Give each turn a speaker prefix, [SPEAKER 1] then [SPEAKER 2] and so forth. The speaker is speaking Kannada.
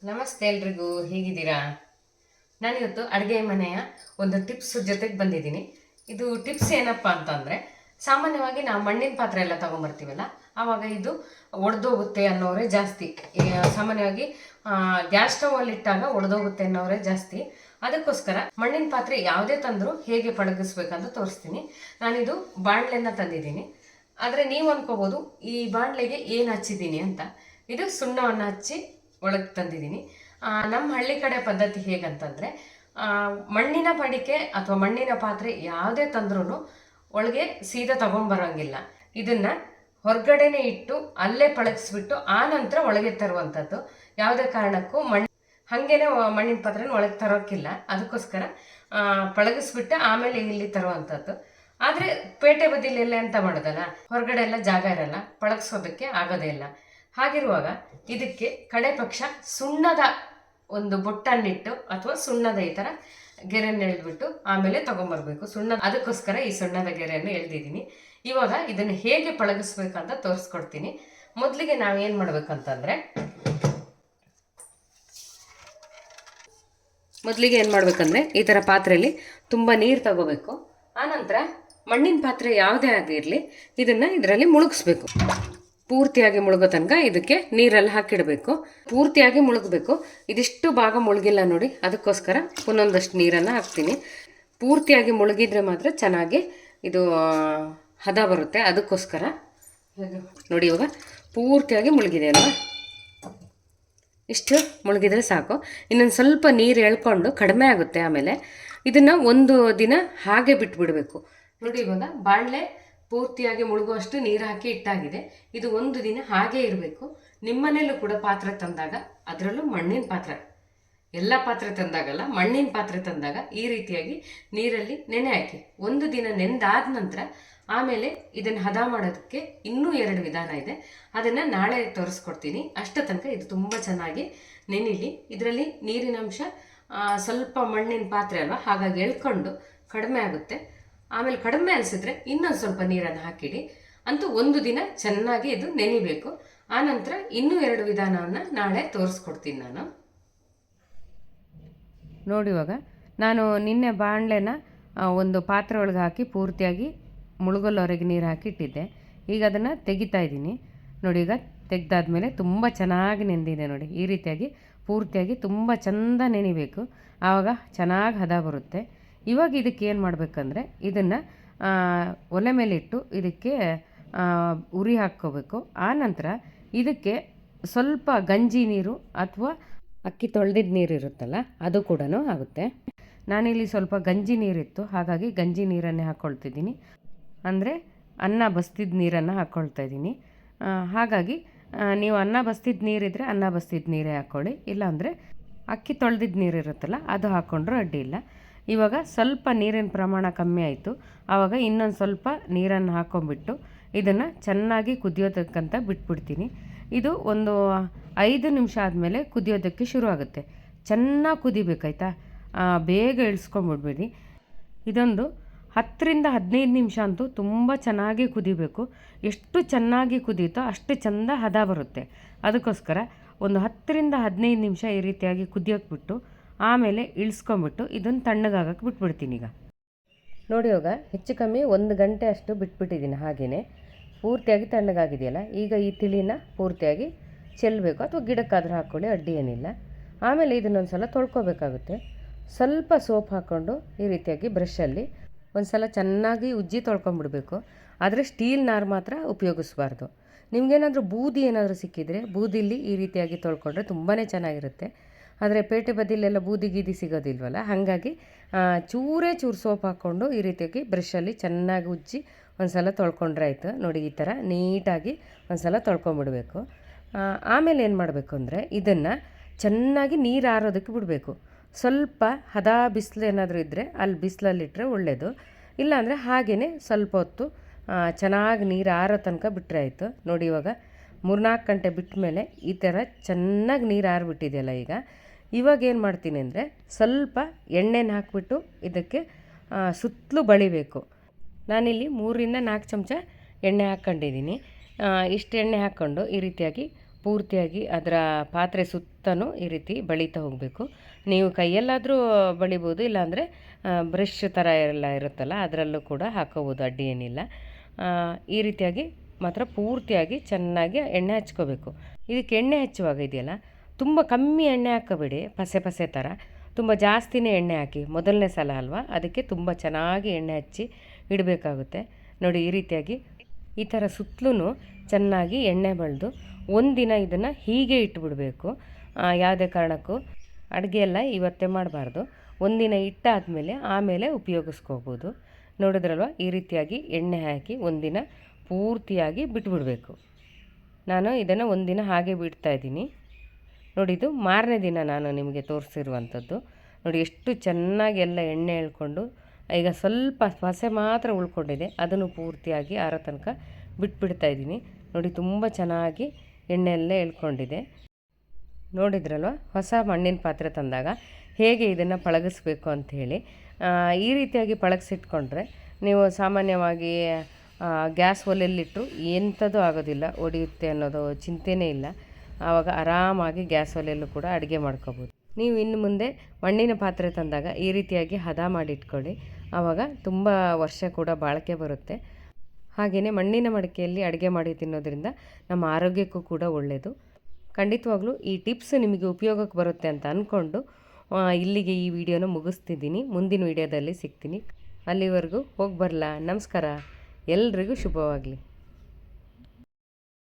[SPEAKER 1] ನಮಸ್ತೆ ಎಲ್ರಿಗೂ, ಹೇಗಿದ್ದೀರಾ? ನಾನಿವತ್ತು ಅಡುಗೆ ಮನೆಯ ಒಂದು ಟಿಪ್ಸ್ ಜೊತೆಗೆ ಬಂದಿದ್ದೀನಿ. ಇದು ಟಿಪ್ಸ್ ಏನಪ್ಪ ಅಂತಂದರೆ, ಸಾಮಾನ್ಯವಾಗಿ ನಾವು ಮಣ್ಣಿನ ಪಾತ್ರೆ ಎಲ್ಲ ತೊಗೊಂಬರ್ತೀವಲ್ಲ, ಆವಾಗ ಇದು ಒಡೆದೋಗುತ್ತೆ ಅನ್ನೋರೇ ಜಾಸ್ತಿ. ಸಾಮಾನ್ಯವಾಗಿ ಗ್ಯಾಸ್ ಸ್ಟವಲ್ಲಿ ಇಟ್ಟಾಗ ಒಡೆದೋಗುತ್ತೆ ಅನ್ನೋರೇ ಜಾಸ್ತಿ. ಅದಕ್ಕೋಸ್ಕರ ಮಣ್ಣಿನ ಪಾತ್ರೆ ಯಾವುದೇ ತಂದರೂ ಹೇಗೆ ಪಳಗಿಸ್ಬೇಕಂತ ತೋರಿಸ್ತೀನಿ. ನಾನಿದು ಬಾಣಲೆನ ತಂದಿದ್ದೀನಿ. ಆದರೆ ನೀವು ಅನ್ಕೋಬೋದು ಈ ಬಾಣಲೆಗೆ ಏನು ಹಚ್ಚಿದ್ದೀನಿ ಅಂತ. ಇದು ಸುಣ್ಣವನ್ನು ಹಚ್ಚಿ ಒಳಗೆ ತಂದಿದ್ದೀನಿ. ನಮ್ಮ ಹಳ್ಳಿ ಕಡೆ ಪದ್ಧತಿ ಹೇಗಂತಂದರೆ, ಮಣ್ಣಿನ ಮಡಿಕೆ ಅಥವಾ ಮಣ್ಣಿನ ಪಾತ್ರೆ ಯಾವುದೇ ತಂದ್ರೂ ಒಳಗೆ ಸೀದಾ ತಗೊಂಬರೋಂಗಿಲ್ಲ. ಇದನ್ನು ಹೊರಗಡೆನೇ ಇಟ್ಟು ಅಲ್ಲೇ ಪಳಗಿಸ್ಬಿಟ್ಟು ಆ ನಂತರ ಒಳಗೆ ತರುವಂಥದ್ದು. ಯಾವುದೇ ಕಾರಣಕ್ಕೂ ಹಾಗೇನೆ ಮಣ್ಣಿನ ಪಾತ್ರೆನ ಒಳಗೆ ತರೋಕ್ಕಿಲ್ಲ. ಅದಕ್ಕೋಸ್ಕರ ಪಳಗಿಸ್ಬಿಟ್ಟು ಆಮೇಲೆ ಇಲ್ಲಿ ತರುವಂಥದ್ದು. ಆದರೆ ಪೇಟೆ ಬದಿಲೆಲ್ಲ ಎಂತ ಮಾಡೋದಲ್ಲ, ಹೊರಗಡೆ ಎಲ್ಲ ಜಾಗ ಇರಲ್ಲ, ಪಳಗಿಸೋದಕ್ಕೆ ಆಗೋದೇ ಇಲ್ಲ. ಹಾಗಿರುವಾಗ ಇದಕ್ಕೆ ಕಡೆ ಪಕ್ಷ ಸುಣ್ಣದ ಒಂದು ಬೊಟ್ಟನ್ನಿಟ್ಟು ಅಥವಾ ಸುಣ್ಣದ ಈ ಥರ ಗೆರೆಯನ್ನು ಎಳೆದ್ಬಿಟ್ಟು ಆಮೇಲೆ ತೊಗೊಂಬರ್ಬೇಕು ಅದಕ್ಕೋಸ್ಕರ ಈ ಸುಣ್ಣದ ಗೆರೆಯನ್ನು ಎಳೆದಿದ್ದೀನಿ. ಇವಾಗ ಇದನ್ನು ಹೇಗೆ ಪಳಗಿಸ್ಬೇಕಂತ ತೋರಿಸ್ಕೊಡ್ತೀನಿ. ಮೊದಲಿಗೆ ನಾವೇನು ಮಾಡ್ಬೇಕಂತಂದರೆ, ಈ ಥರ ಪಾತ್ರೆಯಲ್ಲಿ ತುಂಬ ನೀರು ತಗೋಬೇಕು. ಆನಂತರ ಮಣ್ಣಿನ ಪಾತ್ರೆ ಯಾವುದೇ ಆಗಿರಲಿ ಇದನ್ನು ಇದರಲ್ಲಿ ಮುಳುಗಿಸ್ಬೇಕು. ಪೂರ್ತಿಯಾಗಿ ಮುಳುಗೋ ತನಕ ಇದಕ್ಕೆ ನೀರೆಲ್ಲ ಹಾಕಿಡಬೇಕು. ಪೂರ್ತಿಯಾಗಿ ಮುಳುಗಬೇಕು. ಇದಿಷ್ಟು ಭಾಗ ಮುಳುಗಿಲ್ಲ ನೋಡಿ, ಅದಕ್ಕೋಸ್ಕರ ಒಂದೊಂದಷ್ಟು ನೀರನ್ನು ಹಾಕ್ತೀನಿ. ಪೂರ್ತಿಯಾಗಿ ಮುಳುಗಿದ್ರೆ ಮಾತ್ರ ಚೆನ್ನಾಗಿ ಇದು ಹದ ಬರುತ್ತೆ. ಅದಕ್ಕೋಸ್ಕರ ನೋಡಿ, ಇವಾಗ ಪೂರ್ತಿಯಾಗಿ ಮುಳುಗಿದೆ ಅಲ್ವಾ, ಇಷ್ಟು ಮುಳುಗಿದ್ರೆ ಸಾಕು. ಇನ್ನೊಂದು ಸ್ವಲ್ಪ ನೀರು ಎಳ್ಕೊಂಡು ಕಡಿಮೆ ಆಗುತ್ತೆ. ಆಮೇಲೆ ಇದನ್ನು ಒಂದು ದಿನ ಹಾಗೆ ಬಿಟ್ಬಿಡಬೇಕು. ನೋಡಿ, ಇವಾಗ ಬಾಣಲೆ ಪೂರ್ತಿಯಾಗಿ ಮುಳುಗುವಷ್ಟು ನೀರು ಹಾಕಿ ಇಟ್ಟಾಗಿದೆ. ಇದು ಒಂದು ದಿನ ಹಾಗೇ ಇರಬೇಕು. ನಿಮ್ಮನೇಲೂ ಕೂಡ ಪಾತ್ರೆ ತಂದಾಗ, ಅದರಲ್ಲೂ ಮಣ್ಣಿನ ಪಾತ್ರೆ, ಎಲ್ಲ ಪಾತ್ರೆ ತಂದಾಗಲ್ಲ, ಮಣ್ಣಿನ ಪಾತ್ರೆ ತಂದಾಗ ಈ ರೀತಿಯಾಗಿ ನೀರಲ್ಲಿ ನೆನೆ ಹಾಕಿ ಒಂದು ದಿನ ನೆನೆದಾದ ನಂತರ ಆಮೇಲೆ ಇದನ್ನು ಹದ ಮಾಡೋದಕ್ಕೆ ಇನ್ನೂ 2 ವಿಧಾನ ಇದೆ. ಅದನ್ನು ನಾಳೆ ತೋರಿಸ್ಕೊಡ್ತೀನಿ. ಅಷ್ಟು ತನಕ ಇದು ತುಂಬ ಚೆನ್ನಾಗಿ ನೆನಿಲಿ. ಇದರಲ್ಲಿ ನೀರಿನಂಶ ಸ್ವಲ್ಪ ಮಣ್ಣಿನ ಪಾತ್ರೆ ಅಲ್ವಾ, ಹಾಗಾಗಿ ಎಳ್ಕೊಂಡು ಕಡಿಮೆ ಆಗುತ್ತೆ. ಆಮೇಲೆ ಕಡಿಮೆ ಅನಿಸಿದ್ರೆ ಇನ್ನೊಂದು ಸ್ವಲ್ಪ ನೀರನ್ನು ಹಾಕಿಡಿ. ಅಂತೂ ಒಂದು ದಿನ ಚೆನ್ನಾಗಿ ಇದು ನೆನಿಬೇಕು. ಆನಂತರ ಇನ್ನೂ 2 ವಿಧಾನವನ್ನು ನಾಳೆ ತೋರಿಸ್ಕೊಡ್ತೀನಿ ನಾನು. ನೋಡಿ, ಇವಾಗ ನಾನು ನಿನ್ನೆ ಬಾಣಲೆನ ಒಂದು ಪಾತ್ರೆ ಒಳಗೆ ಹಾಕಿ ಪೂರ್ತಿಯಾಗಿ ಮುಳುಗಲ್ವರೆಗೆ ನೀರು ಹಾಕಿ ಇಟ್ಟಿದ್ದೆ. ಈಗ ಅದನ್ನು ತೆಗಿತಾ ಇದ್ದೀನಿ. ನೋಡಿ, ಈಗ ತೆಗೆದಾದ್ಮೇಲೆ ತುಂಬ ಚೆನ್ನಾಗಿ ನೆಂದಿದೆ ನೋಡಿ. ಈ ರೀತಿಯಾಗಿ ಪೂರ್ತಿಯಾಗಿ ತುಂಬ ಚೆಂದ ನೆನಿಬೇಕು. ಆವಾಗ ಚೆನ್ನಾಗಿ ಹದ ಬರುತ್ತೆ. ಇವಾಗ ಇದಕ್ಕೆ ಏನು ಮಾಡಬೇಕಂದ್ರೆ, ಇದನ್ನು ಒಲೆ ಮೇಲಿಟ್ಟು ಇದಕ್ಕೆ ಉರಿ ಹಾಕ್ಕೋಬೇಕು. ಆನಂತರ ಇದಕ್ಕೆ ಸ್ವಲ್ಪ ಗಂಜಿ ನೀರು ಅಥವಾ ಅಕ್ಕಿ ತೊಳೆದಿದ್ದ ನೀರು ಇರುತ್ತಲ್ಲ, ಅದು ಕೂಡ ಆಗುತ್ತೆ. ನಾನಿಲ್ಲಿ ಸ್ವಲ್ಪ ಗಂಜಿ ನೀರಿತ್ತು, ಹಾಗಾಗಿ ಗಂಜಿ ನೀರನ್ನೇ ಹಾಕ್ಕೊಳ್ತಿದ್ದೀನಿ. ಅಂದರೆ ಅನ್ನ ಬಸ್ತಿದ್ದ ನೀರನ್ನು ಹಾಕ್ಕೊಳ್ತಾ ಇದ್ದೀನಿ. ಹಾಗಾಗಿ ನೀವು ಅನ್ನ ಬಸ್ತಿದ್ದ ನೀರಿದ್ದರೆ ಅನ್ನ ಬಸ್ತಿದ್ದ ನೀರೇ ಹಾಕ್ಕೊಳ್ಳಿ. ಇಲ್ಲಾಂದರೆ ಅಕ್ಕಿ ತೊಳೆದಿದ್ದ ನೀರು ಇರುತ್ತಲ್ಲ, ಅದು ಹಾಕ್ಕೊಂಡ್ರೂ ಅಡ್ಡಿ ಇಲ್ಲ. ಇವಾಗ ಸ್ವಲ್ಪ ನೀರಿನ ಪ್ರಮಾಣ ಕಮ್ಮಿ ಆಯಿತು. ಆವಾಗ ಇನ್ನೊಂದು ಸ್ವಲ್ಪ ನೀರನ್ನು ಹಾಕ್ಕೊಂಬಿಟ್ಟು ಇದನ್ನು ಚೆನ್ನಾಗಿ ಕುದಿಯೋದಕ್ಕಂತ ಬಿಟ್ಬಿಡ್ತೀನಿ. ಇದು ಒಂದು 5 ನಿಮಿಷ ಆದಮೇಲೆ ಕುದಿಯೋದಕ್ಕೆ ಶುರು ಆಗುತ್ತೆ. ಚೆನ್ನಾಗಿ ಕುದಿಬೇಕಾಯ್ತಾ, ಬೇಗ ಇಳಿಸ್ಕೊಂಬಿಡ್ಬೇಡಿ. ಇದೊಂದು 10ರಿಂದ 15 ನಿಮಿಷ ಅಂತೂ ತುಂಬ ಚೆನ್ನಾಗಿ ಕುದಿಬೇಕು. ಎಷ್ಟು ಚೆನ್ನಾಗಿ ಕುದಿಯುತ್ತೋ ಅಷ್ಟು ಚೆಂದ ಹದ ಬರುತ್ತೆ. ಅದಕ್ಕೋಸ್ಕರ ಒಂದು 10ರಿಂದ 15 ನಿಮಿಷ ಈ ರೀತಿಯಾಗಿ ಕುದಿಯೋಕೆ ಬಿಟ್ಟು ಆಮೇಲೆ ಇಳಿಸ್ಕೊಂಬಿಟ್ಟು ಇದನ್ನು ತಣ್ಣಗಾಗಕ್ಕೆ ಬಿಟ್ಬಿಡ್ತೀನಿ. ಈಗ ನೋಡಿ, ಇವಾಗ ಹೆಚ್ಚು ಕಮ್ಮಿ 1 ಗಂಟೆ ಅಷ್ಟು ಬಿಟ್ಬಿಟ್ಟಿದ್ದೀನಿ. ಹಾಗೆಯೇ ಪೂರ್ತಿಯಾಗಿ ತಣ್ಣಗಾಗಿದೆಯಲ್ಲ, ಈಗ ಈ ತಿಳಿನ ಪೂರ್ತಿಯಾಗಿ ಚೆಲ್ಲಬೇಕು. ಅಥವಾ ಗಿಡಕ್ಕಾದರೂ ಹಾಕ್ಕೊಳ್ಳಿ, ಅಡ್ಡಿ ಏನಿಲ್ಲ. ಆಮೇಲೆ ಇದನ್ನೊಂದು ಸಲ ತೊಳ್ಕೊಬೇಕಾಗುತ್ತೆ. ಸ್ವಲ್ಪ ಸೋಪ್ ಹಾಕ್ಕೊಂಡು ಈ ರೀತಿಯಾಗಿ ಬ್ರಷಲ್ಲಿ ಒಂದು ಸಲ ಚೆನ್ನಾಗಿ ಉಜ್ಜಿ ತೊಳ್ಕೊಂಬಿಡ್ಬೇಕು. ಆದರೆ ಸ್ಟೀಲ್ ನಾರು ಮಾತ್ರ ಉಪಯೋಗಿಸ್ಬಾರ್ದು. ನಿಮಗೇನಾದರೂ ಬೂದಿ ಏನಾದರೂ ಸಿಕ್ಕಿದರೆ ಬೂದಿಲಿ ಈ ರೀತಿಯಾಗಿ ತೊಳ್ಕೊಂಡ್ರೆ ತುಂಬಾ ಚೆನ್ನಾಗಿರುತ್ತೆ. ಆದರೆ ಪೇಟೆ ಬದಿಲೆಲ್ಲ ಬೂದಿ ಗೀದಿ ಸಿಗೋದಿಲ್ವಲ್ಲ, ಹಾಗಾಗಿ ಚೂರೇ ಚೂರು ಸೋಪ್ ಹಾಕ್ಕೊಂಡು ಈ ರೀತಿಯಾಗಿ ಬ್ರಷಲ್ಲಿ ಚೆನ್ನಾಗಿ ಉಜ್ಜಿ ಒಂದು ಸಲ ತೊಳ್ಕೊಂಡ್ರೆ ಆಯಿತು. ನೋಡಿ, ಈ ಥರ ನೀಟಾಗಿ ಒಂದು ಸಲ ತೊಳ್ಕೊಂಬಿಡ್ಬೇಕು. ಆಮೇಲೆ ಏನು ಮಾಡಬೇಕು ಅಂದರೆ, ಇದನ್ನು ಚೆನ್ನಾಗಿ ನೀರು ಆರೋದಕ್ಕೆ ಬಿಡಬೇಕು. ಸ್ವಲ್ಪ ಹದ ಬಿಸಿಲು ಏನಾದರೂ ಇದ್ದರೆ ಅಲ್ಲಿ ಬಿಸಿಲಲ್ಲಿಟ್ಟರೆ ಒಳ್ಳೆಯದು. ಇಲ್ಲಾಂದರೆ ಹಾಗೆಯೇ ಸ್ವಲ್ಪ ಹೊತ್ತು ಚೆನ್ನಾಗಿ ನೀರು ಆರೋ ತನಕ ಬಿಟ್ಟರೆ ಆಯಿತು. ನೋಡಿ, ಇವಾಗ 3-4 ಗಂಟೆ ಬಿಟ್ಟ ಮೇಲೆ ಈ ಥರ ಚೆನ್ನಾಗಿ ನೀರು ಆರಿಬಿಟ್ಟಿದೆಯಲ್ಲ. ಇವಾಗ ಏನು ಮಾಡ್ತೀನಿ ಅಂದರೆ, ಸ್ವಲ್ಪ ಎಣ್ಣೆನ ಹಾಕಿಬಿಟ್ಟು ಇದಕ್ಕೆ ಸುತ್ತಲೂ ಬಳಿಬೇಕು. ನಾನಿಲ್ಲಿ 3ರಿಂದ 4 ಚಮಚ ಎಣ್ಣೆ ಹಾಕ್ಕೊಂಡಿದ್ದೀನಿ. ಇಷ್ಟು ಎಣ್ಣೆ ಹಾಕ್ಕೊಂಡು ಈ ರೀತಿಯಾಗಿ ಪೂರ್ತಿಯಾಗಿ ಅದರ ಪಾತ್ರೆ ಸುತ್ತಲೂ ಈ ರೀತಿ ಬಳಿತಾ ಹೋಗಬೇಕು. ನೀವು ಕೈಯಲ್ಲಾದರೂ ಬಳಿಬೋದು, ಇಲ್ಲಾಂದರೆ ಬ್ರಷ್ ಥರ ಎಲ್ಲ ಇರುತ್ತಲ್ಲ ಅದರಲ್ಲೂ ಕೂಡ ಹಾಕೋಬೋದು, ಅಡ್ಡಿ ಏನಿಲ್ಲ. ಈ ರೀತಿಯಾಗಿ ಮಾತ್ರ ಪೂರ್ತಿಯಾಗಿ ಚೆನ್ನಾಗಿ ಎಣ್ಣೆ ಹಚ್ಕೋಬೇಕು. ಇದಕ್ಕೆ ಎಣ್ಣೆ ಹಚ್ಚುವಾಗ ಇದೆಯಲ್ಲ, ತುಂಬ ಕಮ್ಮಿ ಎಣ್ಣೆ ಹಾಕಬೇಡಿ, ಪಸೆ ಪಸೆ ಥರ. ತುಂಬ ಜಾಸ್ತಿನೇ ಎಣ್ಣೆ ಹಾಕಿ, ಮೊದಲನೇ ಸಲ ಅಲ್ವಾ, ಅದಕ್ಕೆ ತುಂಬ ಚೆನ್ನಾಗಿ ಎಣ್ಣೆ ಹಚ್ಚಿ ಇಡಬೇಕಾಗುತ್ತೆ. ನೋಡಿ ಈ ರೀತಿಯಾಗಿ ಈ ಥರ ಸುತ್ತಲೂ ಚೆನ್ನಾಗಿ ಎಣ್ಣೆ ಬಳಿದು ಒಂದಿನ ಇದನ್ನು ಹೀಗೆ ಇಟ್ಟುಬಿಡಬೇಕು. ಯಾವುದೇ ಕಾರಣಕ್ಕೂ ಅಡುಗೆ ಎಲ್ಲ ಇವತ್ತೇ ಮಾಡಬಾರ್ದು. ಒಂದಿನ ಇಟ್ಟಾದಮೇಲೆ ಆಮೇಲೆ ಉಪಯೋಗಿಸ್ಕೋಬೋದು. ನೋಡಿದ್ರಲ್ವ, ಈ ರೀತಿಯಾಗಿ ಎಣ್ಣೆ ಹಾಕಿ ಒಂದಿನ ಪೂರ್ತಿಯಾಗಿ ಬಿಟ್ಬಿಡಬೇಕು. ನಾನು ಇದನ್ನು ಒಂದಿನ ಹಾಗೆ ಬಿಡ್ತಾಯಿದ್ದೀನಿ. ನೋಡಿ, ಇದು ಮಾರನೇ ದಿನ ನಾನು ನಿಮಗೆ ತೋರಿಸಿರುವಂಥದ್ದು. ನೋಡಿ ಎಷ್ಟು ಚೆನ್ನಾಗಿ ಎಲ್ಲ ಎಣ್ಣೆ ಎಳ್ಕೊಂಡು, ಈಗ ಸ್ವಲ್ಪ ಪಸೆ ಮಾತ್ರ ಉಳ್ಕೊಂಡಿದೆ, ಅದನ್ನು ಪೂರ್ತಿಯಾಗಿ ಆರೋ ತನಕ ಬಿಟ್ಬಿಡ್ತಾಯಿದ್ದೀನಿ. ನೋಡಿ ತುಂಬ ಚೆನ್ನಾಗಿ ಎಣ್ಣೆ ಎಲ್ಲ ಎಳ್ಕೊಂಡಿದೆ. ನೋಡಿದ್ರಲ್ವ, ಹೊಸ ಮಣ್ಣಿನ ಪಾತ್ರೆ ತಂದಾಗ ಹೇಗೆ ಇದನ್ನು ಪಳಗಿಸ್ಬೇಕು ಅಂಥೇಳಿ. ಈ ರೀತಿಯಾಗಿ ಪಳಗಿಸಿಟ್ಕೊಂಡ್ರೆ ನೀವು ಸಾಮಾನ್ಯವಾಗಿ ಗ್ಯಾಸ್ ಒಲೆಯಲ್ಲಿಟ್ಟರು ಎಂಥದ್ದು ಆಗೋದಿಲ್ಲ, ಒಡೆಯುತ್ತೆ ಅನ್ನೋದು ಚಿಂತೆಯೇ ಇಲ್ಲ. ಆವಾಗ ಆರಾಮಾಗಿ ಗ್ಯಾಸ್ ಒಲೆಯಲ್ಲೂ ಕೂಡ ಅಡುಗೆ ಮಾಡ್ಕೋಬೋದು. ನೀವು ಇನ್ನು ಮುಂದೆ ಮಣ್ಣಿನ ಪಾತ್ರೆ ತಂದಾಗ ಈ ರೀತಿಯಾಗಿ ಹದ ಮಾಡಿಟ್ಕೊಳ್ಳಿ, ಆವಾಗ ತುಂಬ ವರ್ಷ ಕೂಡ ಬಾಳಿಕೆ ಬರುತ್ತೆ. ಹಾಗೆಯೇ ಮಣ್ಣಿನ ಮಡಿಕೆಯಲ್ಲಿ ಅಡುಗೆ ಮಾಡಿ ತಿನ್ನೋದ್ರಿಂದ ನಮ್ಮ ಆರೋಗ್ಯಕ್ಕೂ ಕೂಡ ಒಳ್ಳೆಯದು. ಖಂಡಿತವಾಗ್ಲೂ ಈ ಟಿಪ್ಸ್ ನಿಮಗೆ ಉಪಯೋಗಕ್ಕೆ ಬರುತ್ತೆ ಅಂತ ಅಂದ್ಕೊಂಡು ಇಲ್ಲಿಗೆ ಈ ವಿಡಿಯೋನ ಮುಗಿಸ್ತಿದ್ದೀನಿ. ಮುಂದಿನ ವಿಡಿಯೋದಲ್ಲಿ ಸಿಗ್ತೀನಿ. ಅಲ್ಲಿವರೆಗೂ ಹೋಗಿ ಬರಲಾ? ನಮಸ್ಕಾರ. ಎಲ್ರಿಗೂ ಶುಭವಾಗಲಿ.